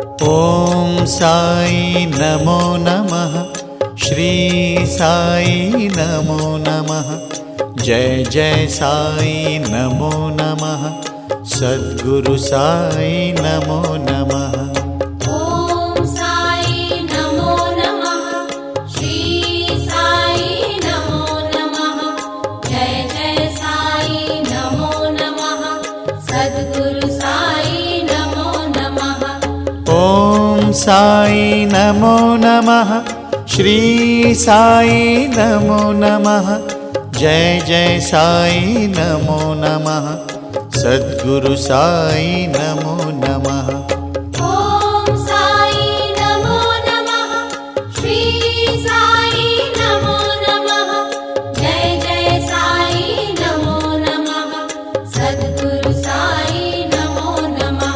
ओम साई नमो नमः, श्री साई नमो नमः, जय जय साई नमो नमः, सद्गुरु साई नमो नमः। ओम साई नमो नमः, श्री साई नमो नमः, जय जय साई नमो नमः, सद्गुरु साई नमो नमः। ओम साई नमो नमः, श्री साई नमो नमः, जय जय साई नमो नमः, सद्गुरु साई नमो नमः। ओम साई नमो नमः, श्री साई नमो नमः, जय जय साई नमो नमः, सद्गुरु साई नमो नमः।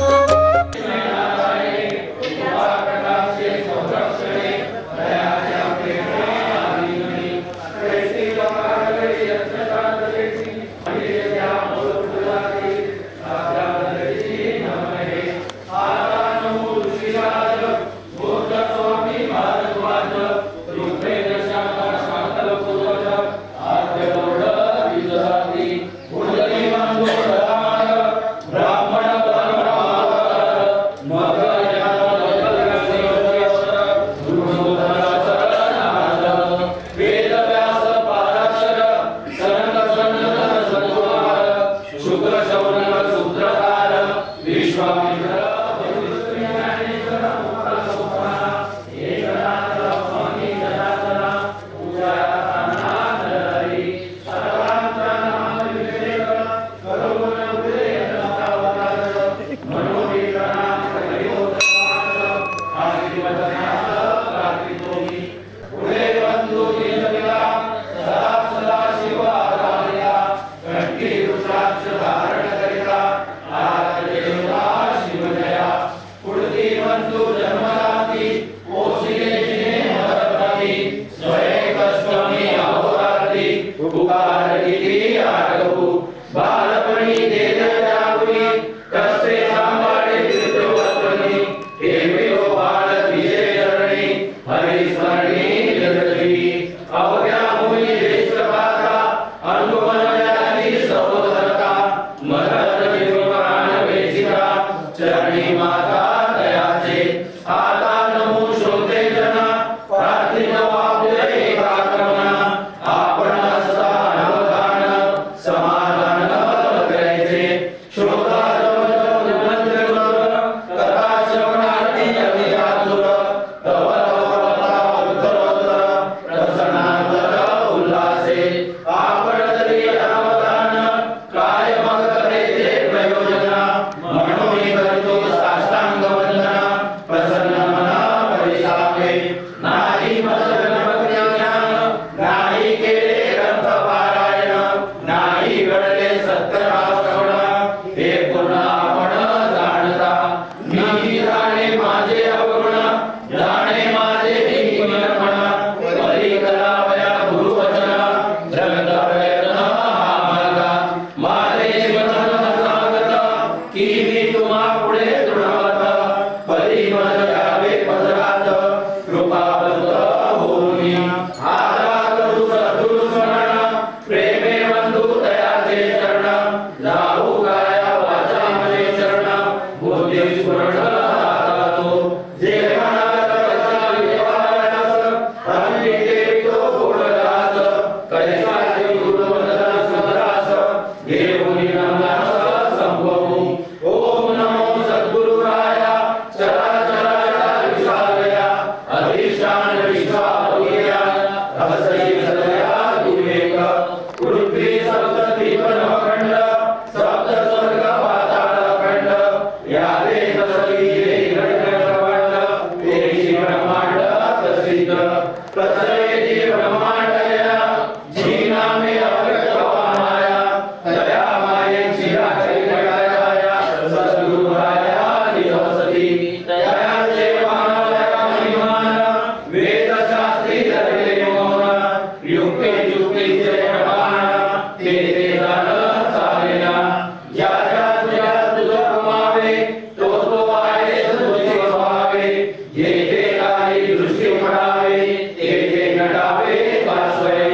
जे जे काही दृष्टी पडावे ते ते नटावे भास्वरे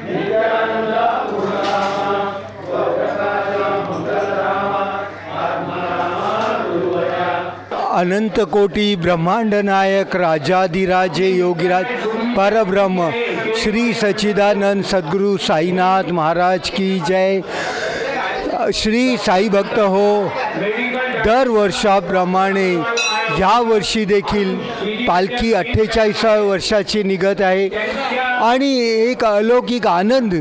नित्यानंद पूर्णरामा वक्रकाश मंगलरामा आत्मारामा गुरुवरा अनंतकोटी ब्रह्मांड नायक राजाधिराजे योगीराज परब्रह्म श्री सच्चिदानंद सद्गुरु साईनाथ महाराज की जय। श्री साई भक्त हो, दरवर्षाप्रमाणे या वर्षी देखील पालखी 48व्या वर्षाची निघत आहे आणि एक अलौकिक आनंद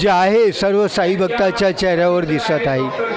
जे आहे सर्व साई भक्ताच्या चेहऱ्यावर दिसत आहे।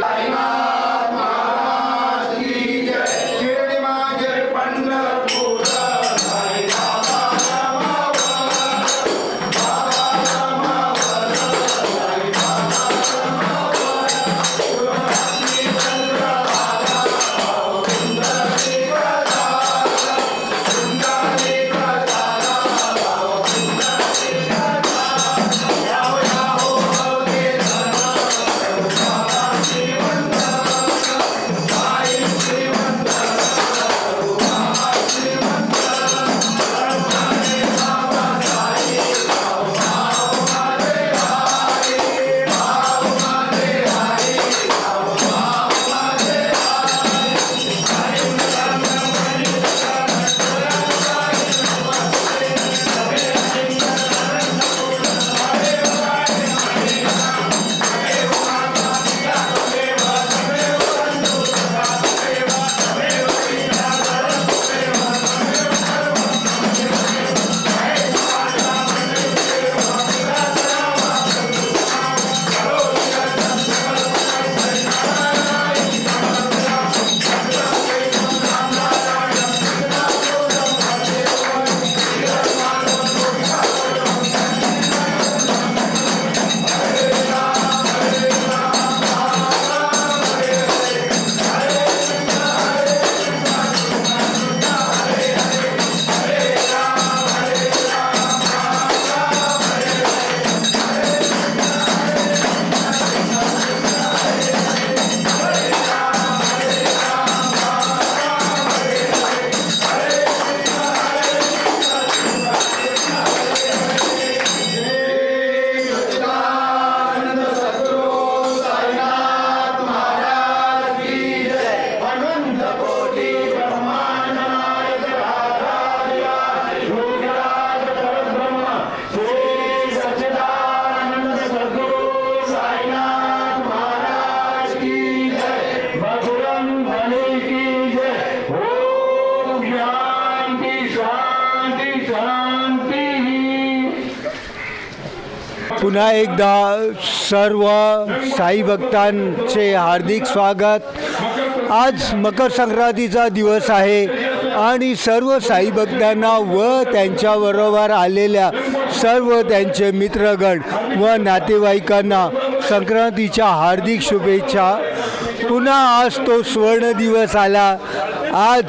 पुन्हा एकदा सर्व साई भक्तांचे हार्दिक स्वागत। आज मकर संक्रांतीचा दिवस आहे आणि सर्व साई भक्तांना व त्यांच्याबरोबर आलेल्या सर्व त्यांचे मित्रगण व नातेवाईकांना संक्रांतीच्या हार्दिक शुभेच्छा। पुन्हा आज तो स्वर्ण दिवस आला। आज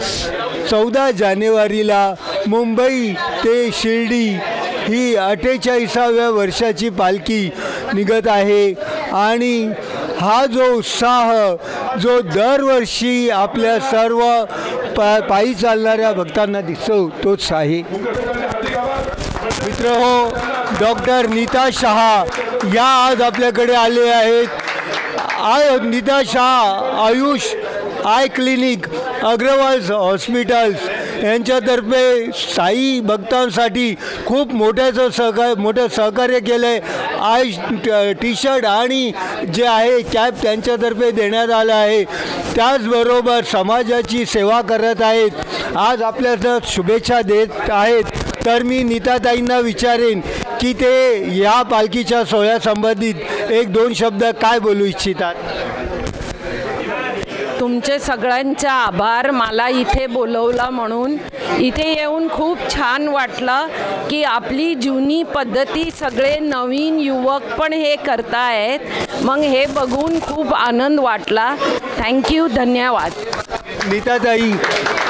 14 जानेवारीला मुंबई ते शिर्डी ही 48व्या वर्षाची पालखी निघत आहे आणि हा जो उत्साह जो दरवर्षी आपल्या सर्व पायी चालणाऱ्या भक्तांना दिसतो तोच आहे। मित्रहो, डॉक्टर नीता शहा या आज आपल्याकडे आले आहेत। Nita Shah Ayush eye clinic Agarwal hospitals यांच्यातर्फे साई भक्तांसाठी खूप मोठं सहकार्य केलं आहे। आय टी शर्ट आणि जे आहे कॅप त्यांच्यातर्फे देण्यात आलं आहे। त्याचबरोबर समाजाची सेवा करत आहेत। आज आपल्याला शुभेच्छा देत आहेत। तर मी नीताताईंना विचारेन की ते या पालखीच्या सोहळ्यासंबंधित 1-2 शब्द काय बोलू इच्छितात। तुमचे सगळ्यांचे आभार, मला इथे बोलवलं म्हणून। इथे येऊन खूप छान वाटलं की आपली जुनी पद्धती सगळे नवीन युवक पण हे करतायत, मग हे बघून खूप आनंद वाटला। थँक्यू, धन्यवाद। नीताताई,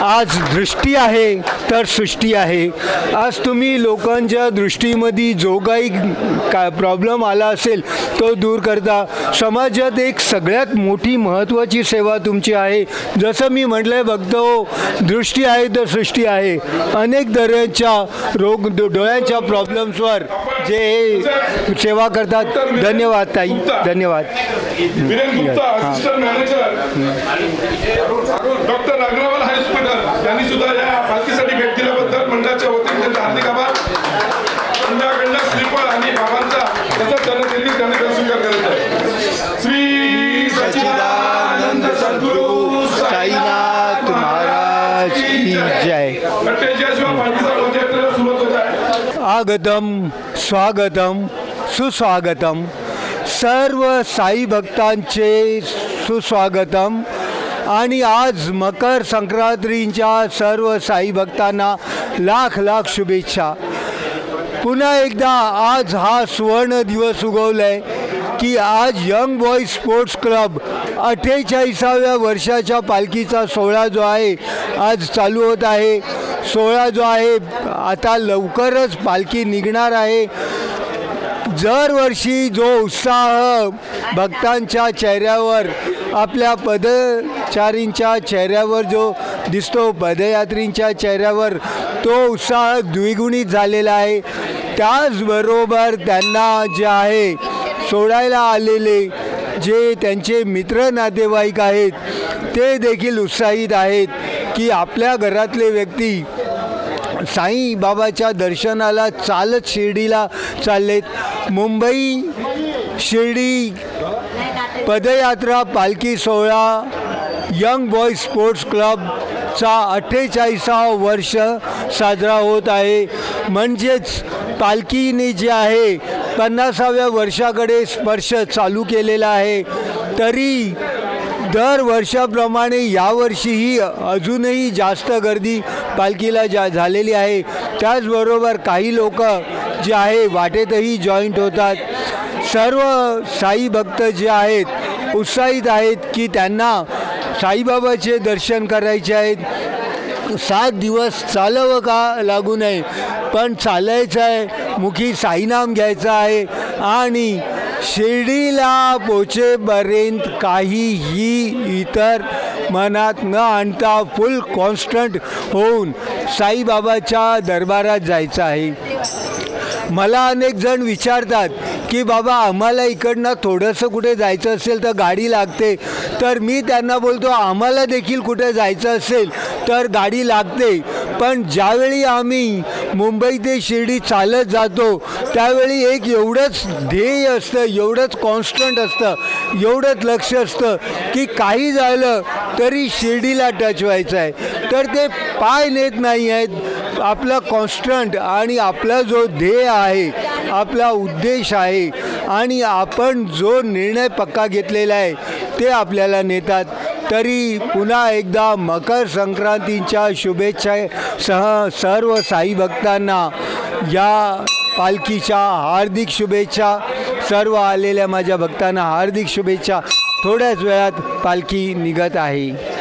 आज दृष्टी आहे तर सृष्टी आहे. आज तुम्ही लोकांच्या दृष्टीमध्ये जो काही प्रॉब्लेम आला असेल तो दूर करता. समाजात एक सगळ्यात मोठी महत्त्वाची सेवा तुमची आहे. जसं मी म्हटलं आहे, बघतो दृष्टी आहे तर सृष्टी आहे. अनेक तऱ्हेच्या डोळ्यांच्या प्रॉब्लेम्सवर जे सेवा करतात. धन्यवाद ताई, धन्यवाद. Viren Gupta assistant manager doctor Agarwal hospital यांनी सुद्धा या पालखीसाठी भेट दिल्याबद्दल मंडळाच्या वतीने त्यांचा हार्दिक आभार. मंडळाकडनं श्रीफळ आणि बाबांचा तसंच त्यांनी स्वीकार करायचा आहे. श्री सच्चिदानंद सद्गुरु साईनाथ महाराज की जय. आगतम स्वागतम सुस्वागतम. सर्व साई भक्तांचे सुस्वागतम. आणि आज मकर संक्रांतीच्या सर्व साई भक्तांना लाख लाख शुभेच्छा. पुन्हा एकदा आज हा सुवर्ण दिवस उगवला आहे की आज यंग बॉईज स्पोर्ट्स क्लब 48व्या वर्षाच्या पालखीचा सोहळा जो आहे आज चालू होत आहे. सोहळा जो आहे आता लवकरच पालखी निघणार आहे. दरवर्षी जो उत्साह भक्तांच्या चेहऱ्यावर, आपल्या पदचारींच्या चेहऱ्यावर जो दिसतो, पदयात्रींच्या चेहऱ्यावर तो उत्साह द्विगुणित झालेला आहे. त्याचबरोबर त्यांना जे आहे सोडायला आलेले जे त्यांचे मित्र नातेवाईक आहेत ते देखील उत्साहित आहेत की आपल्या घरातले व्यक्ती साईबाबाच्या दर्शनाला चालत शिर्डीला चाललेत. मुंबई शिर्डी पदयात्रा पालखी सोहळा यंग बॉईज स्पोर्ट्स क्लबचा 48वा वर्ष साजरा होत आहे. म्हणजेच पालखीने जे आहे 50व्या वर्षाकडे स्पर्श चालू केलेला आहे. तरी दर वर्षाप्रमाणे यावर्षीही अजूनही जास्त गर्दी पालखीला झालेली आहे. त्याचबरोबर काही लोक जे आहे वाटेतही जॉईंट होतात. सर्व साई भक्त जे आहेत उत्साहित आहेत की त्यांना साईबाबाचे दर्शन करायचे आहेत. 7 दिवस चालावं का लागू नये, पण चालायचं आहे, मुखी साईनाम घ्यायचं आहे आणि शिर्डीला पोचेपर्यंत काहीही इतर मनात न आणता फुल कॉन्स्टंट होऊन साईबाबाच्या दरबारात जायचं आहे. मला अनेक जण विचारतात की बाबा आम्हाला इकडनं थोडंसं कुठे जायचं असेल तर गाडी लागते. तर मी त्यांना बोलतो आम्हाला देखील कुठे जायचं असेल तर गाडी लागते, पण ज्यावेळी आम्ही मुंबई ते शिर्डी चालत जातो त्यावेळी एक एवढंच ध्येय असतं, एवढंच कॉन्स्टंट असतं, एवढंच लक्ष असतं की काही झालं तरी शिर्डीला टच व्हायचं आहे. तर ते पाय नेत नाही आहेत. आपलं कॉन्स्टंट आणि आपला जो ध्येय आहे, आपला उद्देश आहे आणि आपण जो निर्णय पक्का घेतलेला आहे ते आपल्याला नेतात. तरी पुन्हा एकदा मकर संक्रांतीच्या शुभेच्छासह सर्व साई भक्तांना या पालखीच्या हार्दिक शुभेच्छा. सर्व आलेल्या माझ्या भक्तांना हार्दिक शुभेच्छा. थोड्याच वेळात पालखी निघत आहे.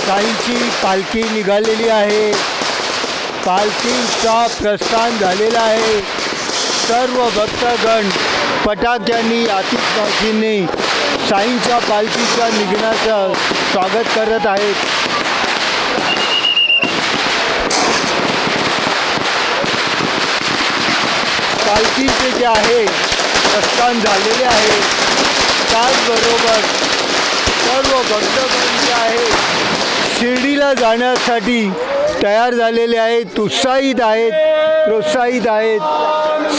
साईंची पालखी निघालेली आहे. पालखीचा प्रस्थान झालेला आहे. सर्व भक्तगण फटाक्यांनी आतिषबाजीने साईंच्या पालखीच्या निघण्याचं स्वागत करत आहेत. पालखीचे जे आहे प्रस्थान झालेले आहे. त्याचबरोबर सर्व भक्तगण जे आहे शिर्डीला जाण्यासाठी तयार झालेले आहेत, उत्साहित आहेत, प्रोत्साहित आहेत.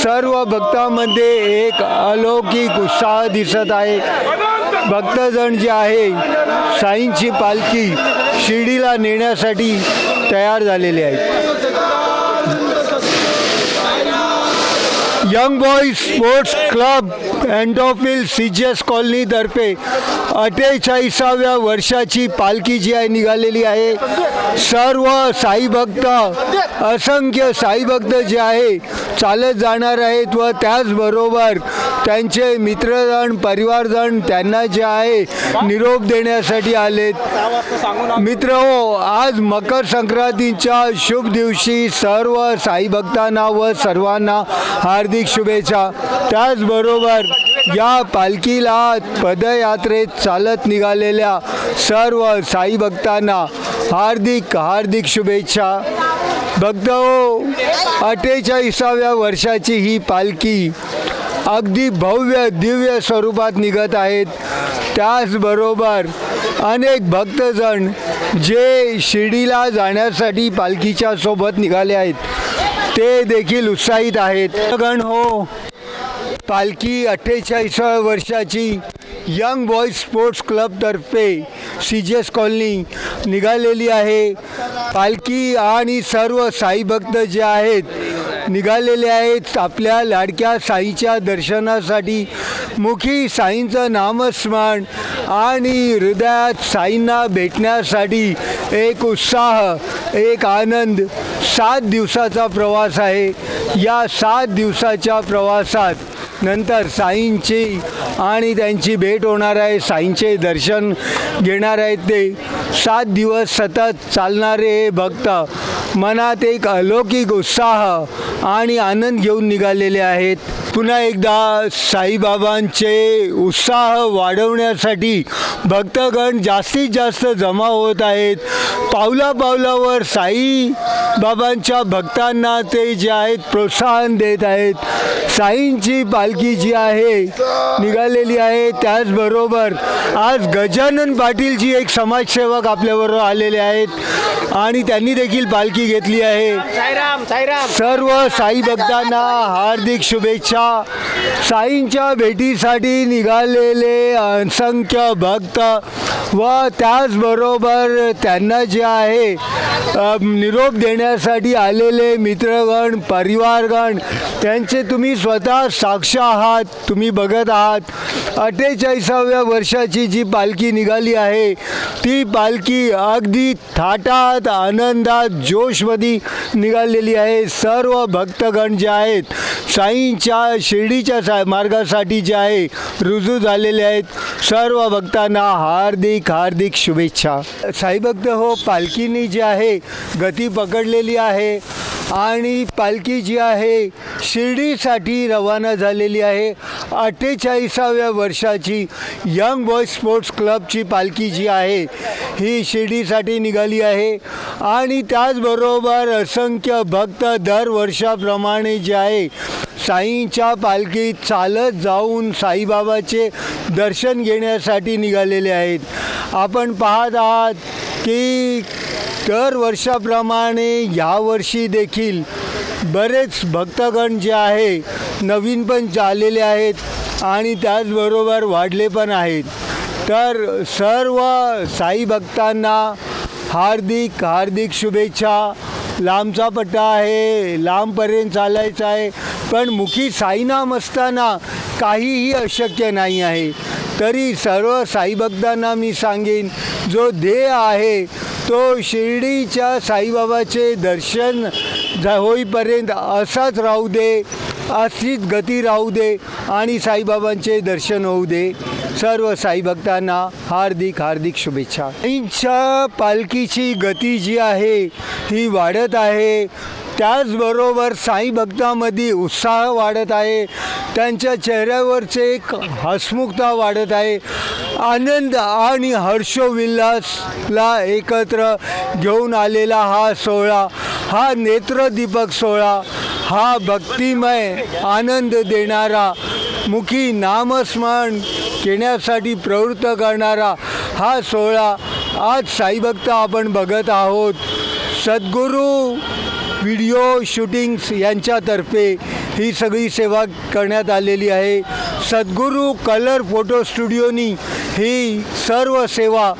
सर्व भक्तांमध्ये एक अलौकिक उत्साह दिसत आहे. भक्तजण जे आहे साईंची पालखी शिर्डीला नेण्यासाठी तयार झालेले आहेत. Young boys sports club Antop Hill CGS कॉलनीतर्फे 48व्या वर्षाची पालखी जी आहे निघालेली आहे. सर्व साईभक्त, असंख्य साईभक्त जे आहे चालत जाणार आहेत व त्याचबरोबर त्यांचे मित्रजण, परिवारजण त्यांना जे आहे निरोप देण्यासाठी आलेत. मित्रहो, आज मकर संक्रांतीच्या शुभ दिवशी सर्व साईभक्तांना व सर्वांना हार्दिक शुभेच्छा. त्याचबरोबर या पालखीला पदयात्रेत चालत निघालेल्या सर्व साईभक्तांना हार्दिक हार्दिक शुभेच्छा. भक्तहो, 48व्या वर्षाची ही पालखी अगदी भव्य दिव्य स्वरूपात निघत आहेत. त्याचबरोबर अनेक भक्तजण जे शिर्डीला जाण्यासाठी पालखीच्या सोबत निघाले आहेत ते देखील उत्साहित आहेत. गण हो, पालखी 48व्या वर्षाची यंग बॉईज स्पोर्ट्स क्लबतर्फे सीजेस कॉलनी निघालेली आहे. पालखी आणि सर्व साईभक्त जे आहेत निघालेले आहेत आपल्या लाडक्या साईच्या दर्शनासाठी. मुखी साईंचं नामस्मरण आणि हृदयात साईंना भेटण्यासाठी एक उत्साह, एक आनंद. 7 दिवसाचा प्रवास आहे. या 7 दिवसाच्या प्रवासात नंतर साईंची आणि त्यांची भेट होणार आहे, साईंचे दर्शन घेणार आहेत. ते 7 दिवस सतत चालणारे हे भक्त मनात एक अलौकिक उत्साह आणि आनंद घेऊन निघालेले आहेत. पुन्हा एकदा साईबाबांचे उत्साह वाढवण्यासाठी भक्तगण जास्तीत जास्त जमा होत आहेत. पावला पावलावर साईबाबांच्या भक्तांना ते जे आहेत प्रोत्साहन देत आहेत. साईंची पालखी जी आहे निघालेली आहे. त्याचबरोबर आज गजानन पाटीलजी एक समाजसेवक आपल्याबरोबर आलेले आहेत आणि त्यांनी देखील पालखी घेतली आहे. सर्व साई भक्तांना हार्दिक शुभेच्छा. साईंच्या भेटीसाठी निघालेले असंख्य भक्त व त्याचबरोबर त्यांना जे आहे निरोप देण्यासाठी आलेले मित्रगण, परिवारगण, त्यांचे तुम्ही स्वतः साक्ष आहात, तुम्ही बघत आहात. 48व्या वर्षाची जी पालखी निघाली आहे ती पालखी अगदी थाटात, आनंदात, जोशमध्ये निघालेली आहे. सर्व भक्तगण जे आहेत साईंच्या शिर्डीच्या मार्गासाठी जे आहे रुजू झालेले आहेत. सर्व भक्तांना हार्दिक हार्दिक शुभेच्छा. साईभक्त हो, पालखीने जी आहे गती पकडलेली आहे आणि पालखी जी आहे शिर्डीसाठी रवाना झालेली आहे. 48व्या वर्षाची यंग बॉय स्पोर्ट्स क्लबची पालखी जी आहे ही शिर्डीसाठी निघाली आहे आणि त्याचबरोबर असंख्य भक्त दरवर्षाप्रमाणे जे आहे साईंच्या पालखीत चालत जाऊन साईबाबाचे दर्शन घेण्यासाठी निघालेले आहेत. आपण पाहत आहात की दरवर्षाप्रमाणे यावर्षी देखील बरेच भक्तगण जे आहे नवीन पण आलेले आहेत आणि त्याचबरोबर वाढले पण आहेत. तर सर्व साई भक्तांना हार्दिक हार्दिक शुभेच्छा. लांबचा पट्टा आहे, लांबपर्यंत चालायचं आहे, पण मुखी साईनाम असताना काहीही अशक्य नाही आहे. तरी सर्व साईभक्तांना मी सांगेन, जो ध्येय आहे तो शिर्डीच्या साईबाबाचे दर्शन होईपर्यंत असाच राहू दे, अशीच गती राहू दे आणि साईबाबांचे दर्शन होऊ दे. सर्व साईभक्तांना हार्दिक हार्दिक शुभेच्छा. साईंच्या पालखीची गती जी आहे ही वाढत आहे. त्याचबरोबर साई भक्तांमध्ये उत्साह वाढत आहे. त्यांच्या चेहऱ्यावरचे एक हसमुखता वाढत आहे. आनंद आणि हर्षोल्लासला एकत्र घेऊन आलेला हा सोहळा, हा नेत्रदीपक सोहळा, हा भक्तिमय आनंद देणारा, मुखी नामस्मरण घेण्यासाठी प्रवृत्त करणारा हा सोहळा आज साईभक्त आपण बघत आहोत सद्गुरू व्हिडिओ शूटिंग्स यांच्यातर्फे ही सगळी सेवा करण्यात आलेली आहे. सद्गुरू कलर फोटो स्टुडिओनी ही सर्व सेवा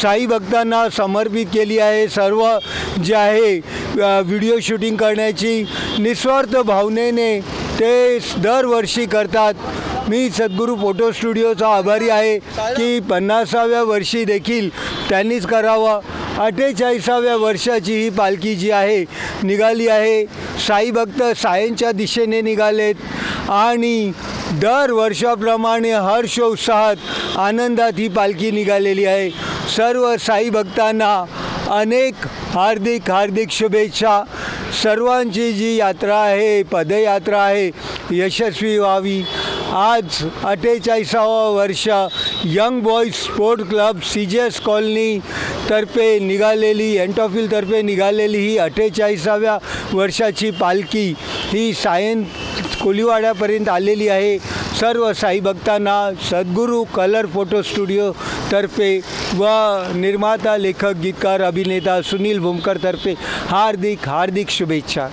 साईभक्तांना समर्पित केली आहे. सर्व जे आहे व्हिडिओ शूटिंग करण्याची निस्वार्थ भावनेने ते दरवर्षी करतात. मी सद्गुरू फोटो स्टुडिओचा आभारी आहे की 50व्या वर्षी देखील त्यांनीच करावं. 48व्या वर्षाची ही पालखी जी आहे निघाली आहे. साईभक्त सायनच्या दिशेने निघालेत आणि दर वर्षाप्रमाणे हर्षोत्साहात आनंदात ही पालखी निघालेली आहे. सर्व साईभक्तांना अनेक हार्दिक हार्दिक शुभेच्छा. सर्वांची जी यात्रा आहे पदयात्रा आहे यशस्वी व्हावी. आज 48वा वर्ष young boys sport club CJS colony तर्फे निघालेली एंटॉफिलतर्फे निघालेली ही 48व्या वर्षाची पालखी ही सायन कोलीवाड्यापर्यंत आलेली आहे. सर्व साईभक्तांना सद्गुरू कलर फोटो स्टुडिओतर्फे व निर्माता लेखक गीतकार अभिनेता सुनील भूमकरतर्फे हार्दिक हार्दिक शुभेच्छा.